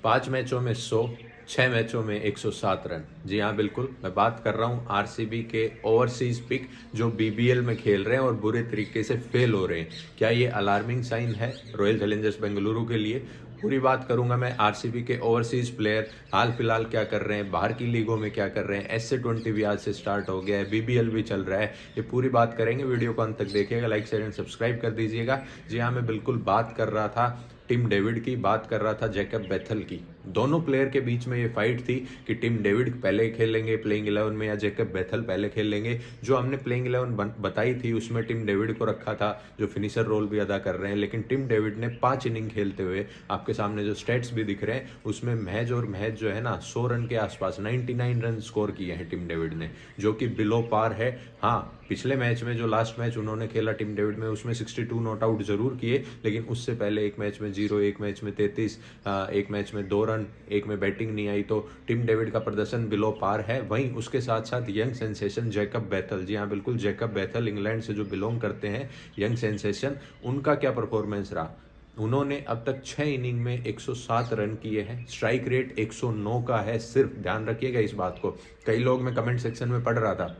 5 मैचों में 100, 6 मैचों में 107 रन। जी हाँ, बिल्कुल मैं बात कर रहा हूँ आरसीबी के ओवरसीज पिक जो बीबीएल में खेल रहे हैं और बुरे तरीके से फेल हो रहे हैं। क्या ये अलार्मिंग साइन है रॉयल चैलेंजर्स बेंगलुरु के लिए? पूरी बात करूंगा मैं आरसीबी के ओवरसीज प्लेयर हाल फिलहाल क्या कर रहे हैं, बाहर की लीगों में क्या कर रहे हैं। SC20 भी आज से स्टार्ट हो गया है, बीबीएल भी चल रहा है। ये पूरी बात करेंगे, वीडियो को अंत तक देखिएगा, लाइक शेयर एंड सब्सक्राइब कर दीजिएगा। जी हाँ, मैं बिल्कुल बात कर रहा था टिम डेविड की, बात कर रहा था जैकब बेथल की। दोनों प्लेयर के बीच में ये फाइट थी कि टिम डेविड पहले खेलेंगे प्लेइंग 11 में या जैकब बेथल पहले खेलेंगे। जो हमने प्लेइंग 11 बताई थी उसमें टिम डेविड को रखा था, जो फिनिशर रोल भी अदा कर रहे हैं। लेकिन टिम डेविड ने 5 इनिंग खेलते हुए, आपके सामने जो स्टेट्स भी दिख रहे हैं उसमें महज और महज जो है ना 100 रन के आसपास 99 रन स्कोर किए हैं टिम डेविड ने, जो कि बिलो पार है। हाँ, पिछले मैच में जो लास्ट मैच उन्होंने खेला टिम डेविड में, उसमें 62 नॉट आउट जरूर किए, लेकिन उससे पहले एक मैच में 0, एक मैच में 33, एक मैच में 2 रन, एक में बैटिंग नहीं आई। तो टिम डेविड का प्रदर्शन बिलो पार है। वहीं उसके साथ साथ यंग सेंसेशन जैकब बेथल, जी हाँ बिल्कुल जैकब बेथल, इंग्लैंड से जो बिलोंग करते हैं, यंग सेंसेशन, उनका क्या परफॉर्मेंस रहा। उन्होंने अब तक 6 इनिंग में 107 रन किए हैं, स्ट्राइक रेट 109 का है सिर्फ, ध्यान रखिएगा इस बात को। कई लोग, मैं कमेंट सेक्शन में पढ़ रहा था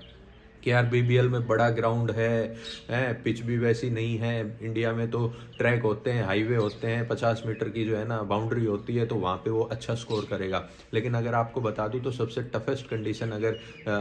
कि यार बीबीएल में बड़ा ग्राउंड है, पिच भी वैसी नहीं है, इंडिया में तो ट्रैक होते हैं, हाईवे होते हैं, 50 मीटर की जो है ना बाउंड्री होती है, तो वहाँ पे वो अच्छा स्कोर करेगा। लेकिन अगर आपको बता दूं तो सबसे टफेस्ट कंडीशन, अगर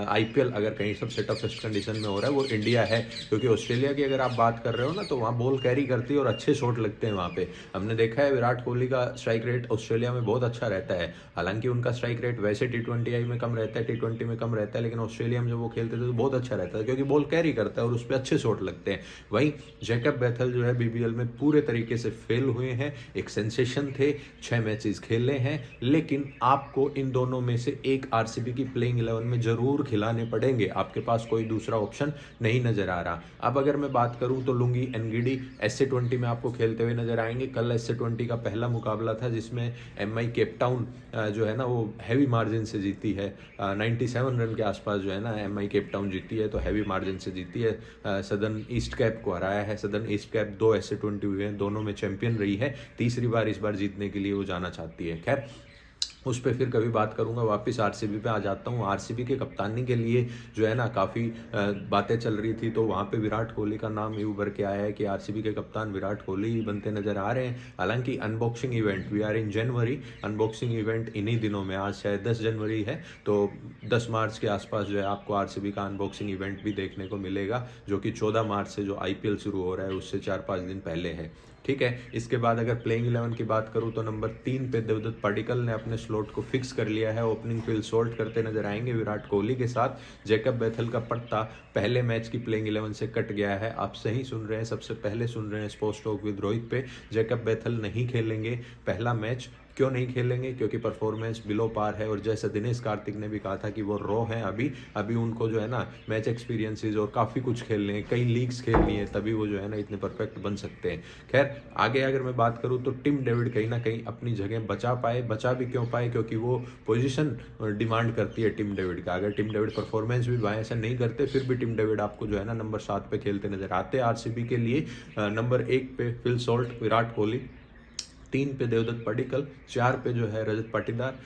आईपीएल अगर कहीं सबसे टफेस्ट कंडीशन में हो रहा है वो इंडिया है। क्योंकि ऑस्ट्रेलिया की अगर आप बात कर रहे हो ना, तो वहाँ बॉल कैरी करती है और अच्छे शॉट लगते हैं वहाँ पे। हमने देखा है विराट कोहली का स्ट्राइक रेट ऑस्ट्रेलिया में बहुत अच्छा रहता है। हालांकि उनका स्ट्राइक रेट वैसे T20 में कम रहता है, T20 में कम रहता है, लेकिन ऑस्ट्रेलिया में जब वो खेलते थे तो बहुत अच्छा रहता है, क्योंकि बॉल कैरी करता है और उस पर अच्छे शॉट लगते हैं। वहीं जैकब बेथल जो है बीबीएल में पूरे तरीके से फेल हुए हैं, एक सेंसेशन थे, 6 मैचेस खेले हैं, लेकिन आपको इन दोनों में से एक आरसीबी की प्लेइंग 11 में जरूर खिलाने पड़ेंगे, आपके पास कोई दूसरा ऑप्शन नहीं नजर आ रहा। अब अगर मैं बात करूं तो लुंगी एनगिडी SC20 में आपको खेलते हुए नजर आएंगे। कल SC20 का पहला मुकाबला था जिसमें एमआई केप टाउन जो है ना वो हैवी मार्जिन से जीती है, 97 रन के आसपास जो है ना एमआई केप टाउन जीती है, तो हैवी मार्जिन से जीती है। सदर्न ईस्ट कैप को हराया है। सदर्न ईस्ट कैप 2 SC20 हुए हैं, दोनों में चैंपियन रही है, तीसरी बार इस बार जीतने के लिए वो जाना चाहती है। खैर, उस पर फिर कभी बात करूंगा। वापस आरसीबी पे आ जाता हूँ। आरसीबी के कप्तानी के लिए जो है ना काफ़ी बातें चल रही थी, तो वहाँ पे विराट कोहली का नाम ये उभर के आया है कि आरसीबी के कप्तान विराट कोहली ही बनते नजर आ रहे हैं। हालांकि unboxing event, we are in January, unboxing event इन्हीं दिनों में, आज शायद 10 जनवरी है, तो 10 मार्च के आसपास जो है आपको आरसीबी का अनबॉक्सिंग इवेंट भी देखने को मिलेगा, जो कि 14 मार्च से जो आईपीएल शुरू हो रहा है उससे 4-5 दिन पहले है। ठीक है, इसके बाद अगर प्लेइंग 11 की बात करूं तो नंबर 3 पे देवदत्त पडिक्कल ने अपने स्लॉट को फिक्स कर लिया है। ओपनिंग फील्ड सोल्ट करते नजर आएंगे विराट कोहली के साथ। जैकब बेथल का पट्टा पहले मैच की प्लेइंग 11 से कट गया है। आप सही सुन रहे हैं, सबसे पहले सुन रहे हैं स्पोर्ट्स टॉक विद रोहित पे। जैकब बेथल नहीं खेलेंगे पहला मैच। क्यों नहीं खेलेंगे? क्योंकि परफॉर्मेंस बिलो पार है, और जैसा दिनेश कार्तिक ने भी कहा था कि वो रो हैं अभी उनको जो है ना मैच एक्सपीरियंसेस और काफ़ी कुछ खेलने हैं, कई लीग्स खेलनी है, तभी वो जो है ना इतने परफेक्ट बन सकते हैं। खैर, आगे अगर मैं बात करूं तो टिम डेविड कहीं ना कहीं अपनी जगह बचा भी क्यों पाए, क्योंकि वो पोजीशन डिमांड करती है टिम डेविड का। अगर टिम डेविड परफॉर्मेंस भी बाएं ऐसा नहीं करते, फिर भी टिम डेविड आपको जो है ना नंबर 7 पे खेलते नजर आते हैं आरसीबी के लिए। नंबर 1 पे फिल सॉल्ट विराट कोहली, 3 पे देवदत्त पडिक्कल, 4 पे जो है रजत पाटीदार,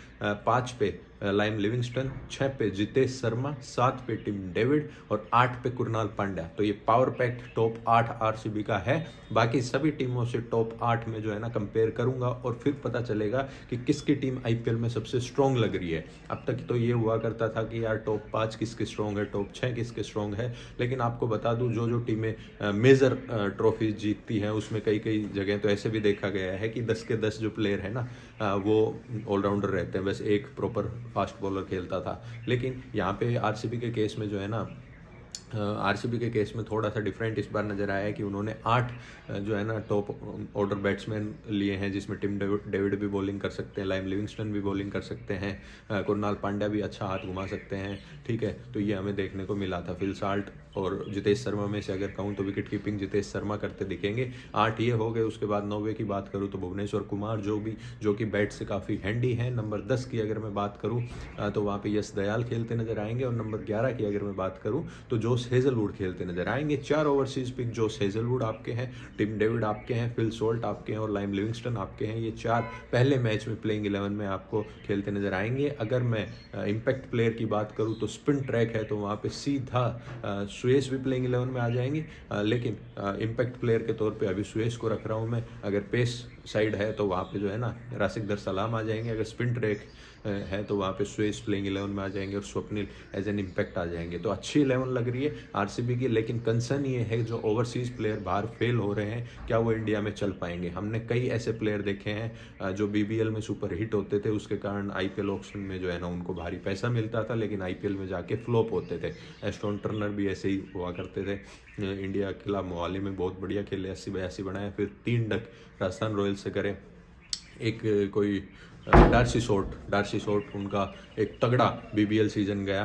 5 पे लाइम लिविंगस्टन, 6 पे जितेश शर्मा, 7 पे टिम डेविड और 8 पे कुरनाल पांड्या। तो ये पावर पैक्ट टॉप 8 आरसीबी का है। बाकी सभी टीमों से टॉप 8 में जो है ना कंपेयर करूंगा और फिर पता चलेगा कि किसकी टीम आईपीएल में सबसे स्ट्रॉन्ग लग रही है। अब तक तो ये हुआ करता था कि यार टॉप 5 किसके स्ट्रॉन्ग है, टॉप 6 किसके स्ट्रॉन्ग है, लेकिन आपको बता दूं जो टीमें मेजर ट्रॉफीज जीतती हैं उसमें कई जगह तो ऐसे भी देखा गया है कि 10 के 10 जो प्लेयर है ना वो ऑलराउंडर रहते हैं, बस एक प्रॉपर फास्ट बॉलर खेलता था। लेकिन यहाँ पे आरसीबी के केस में जो है ना, आरसीबी के केस में थोड़ा सा डिफरेंट इस बार नजर आया है कि उन्होंने 8 जो है ना टॉप ऑर्डर बैट्समैन लिए हैं, जिसमें टिम डेविड भी बॉलिंग कर सकते हैं, लाइम लिविंगस्टन भी बॉलिंग कर सकते हैं, कुरनाल पांड्या भी अच्छा हाथ घुमा सकते हैं। ठीक है, तो ये हमें देखने को मिला था। फिल साल्ट और जितेश शर्मा में से अगर कहूँ तो विकेट कीपिंग जितेश शर्मा करते दिखेंगे। 8 ये हो गए। उसके बाद 9वें की बात करूँ तो भुवनेश्वर कुमार, जो कि बैट से काफ़ी हैंडी है। नंबर 10 की अगर मैं बात करूँ तो वहाँ पे यश दयाल खेलते नजर आएंगे, और नंबर 11 की अगर मैं बात करूँ तो जोस हेजलवुड खेलते नजर आएंगे। 4 ओवरसीज पिक जोस हेजलवुड आपके हैं, टिम डेविड आपके हैं, फिल सोल्ट आपके हैं और लाइम लिविंगस्टन आपके हैं। ये 4 पहले मैच में प्लेइंग 11 में आपको खेलते नजर आएंगे। अगर मैं इम्पैक्ट प्लेयर की बात करूँ तो स्पिन ट्रैक है तो वहाँ पे सीधा सुएस भी प्लेइंग 11 में आ जाएंगे, लेकिन इम्पैक्ट प्लेयर के तौर पे अभी सुएस को रख रहा हूँ मैं। अगर पेस साइड है तो वहाँ पे जो है ना राशिक दर सलाम आ जाएंगे। अगर स्पिन ट्रैक है तो वहाँ पे सुएस प्लेइंग 11 में आ जाएंगे और स्वप्निल एज एन इम्पैक्ट आ जाएंगे। तो अच्छी 11 लग रही है आरसीबी की, लेकिन कंसर्न ये है जो ओवरसीज प्लेयर बाहर फेल हो रहे हैं क्या वो इंडिया में चल पाएंगे। हमने कई ऐसे प्लेयर देखे हैं जो बीबीएल में सुपर हिट होते थे, उसके कारण आईपीएल ऑक्शन में जो है ना उनको भारी पैसा मिलता था, लेकिन आईपीएल में जाके फ्लॉप होते थे। एस्टोन टर्नर भी ऐसे ही हुआ करते थे। इंडिया के खिलाफ मोहाली में बहुत बढ़िया खेले, 80-82 बनाए, फिर 3 डक राजस्थान रॉयल्स से करे। एक कोई डार्सी शॉर्ट उनका एक तगड़ा बीबीएल सीजन गया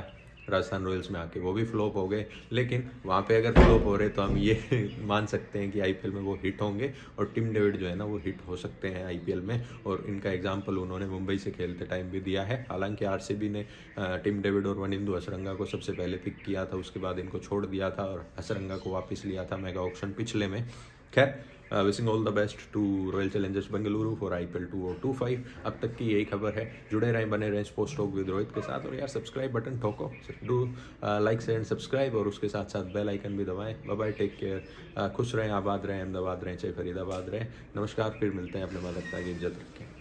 राजस्थान रॉयल्स में आके, वो भी फ्लॉप हो गए। लेकिन वहाँ पे अगर फ्लॉप हो रहे तो हम ये मान सकते हैं कि आईपीएल में वो हिट होंगे और टिम डेविड जो है ना वो हिट हो सकते हैं आईपीएल में। और इनका एग्जांपल उन्होंने मुंबई से खेलते टाइम भी दिया है। हालांकि आरसीबी ने टिम डेविड और वनिंदु हसरंगा को सबसे पहले पिक किया था, उसके बाद इनको छोड़ दिया था और हसरंगा को वापस लिया था मेगा ऑक्शन पिछले में। खैर, wishing all the best to Royal Challengers Bengaluru for IPL 2025। अब तक की यही खबर है। जुड़े रहें, बने रहें स्पोर्ट्स टॉक विद रोहित के साथ। और यार सब्सक्राइब बटन ठोको, do like share and subscribe, और उसके साथ साथ बेल आइकन भी दबाएं। बाय बाय, टेक केयर, खुश रहें, आबाद रहें, अहमदाबाद रहें, चाहे फरीदाबाद रहें। नमस्कार, फिर मिलते हैं। अपने माता पिता की इज्जत रखें।